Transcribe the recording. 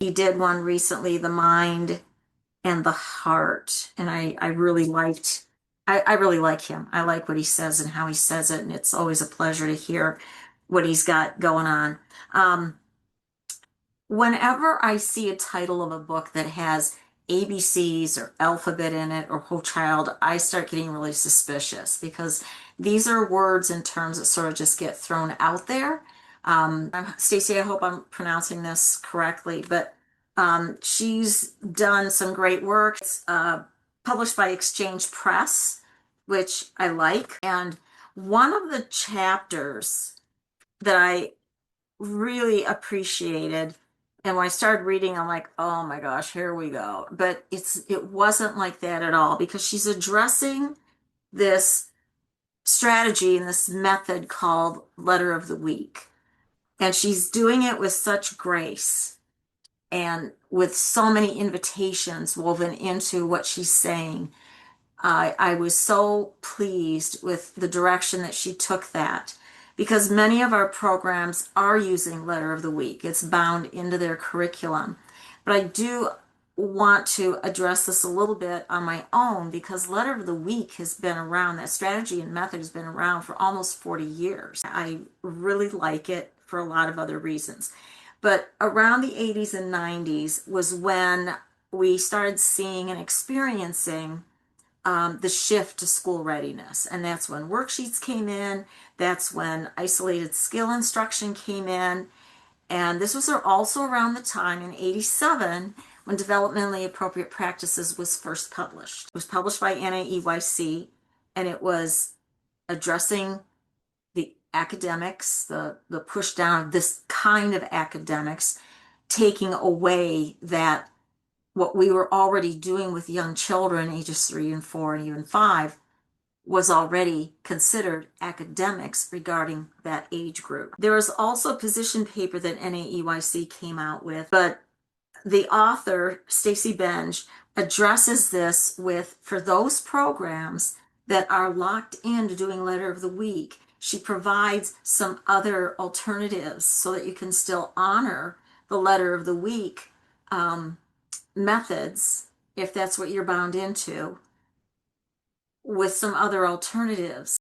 He did one recently, The Mind and the Heart, and I really liked. I really like him. I like what he says and how he says it, and it's always a pleasure to hear what he's got going on. Um, Whenever I see a title of a book that has ABCs or alphabet in it or whole child, I start getting really suspicious because these are words and terms that sort of just get thrown out there. Stacy, I hope I'm pronouncing this correctly, but she's done some great work. It's published by Exchange Press, which I like. And one of the chapters that I really appreciated. And when I started reading, I'm like, oh my gosh, here we go. But it wasn't like that at all because she's addressing this strategy and this method called letter of the week. And she's doing it with such grace and with so many invitations woven into what she's saying. I was so pleased with the direction that she took that because many of our programs are using Letter of the Week. It's bound into their curriculum. But I do want to address this a little bit on my own because Letter of the Week has been around, that strategy and method has been around for almost 40 years. I really like it for a lot of other reasons. But around the 80s and 90s was when we started seeing and experiencing the shift to school readiness. And that's when worksheets came in, that's when isolated skill instruction came in. And this was also around the time in 87 when Developmentally Appropriate Practices was first published. It was published by NAEYC and it was addressing the academics, the push down of this kind of academics, taking away that what we were already doing with young children, ages 3 and 4 and even 5, was already considered academics regarding that age group. There was also a position paper that NAEYC came out with, but the author, Stacy Benge, addresses this with, for those programs that are locked into doing Letter of the Week, she provides some other alternatives so that you can still honor the Letter of the Week methods, if that's what you're bound into, with some other alternatives.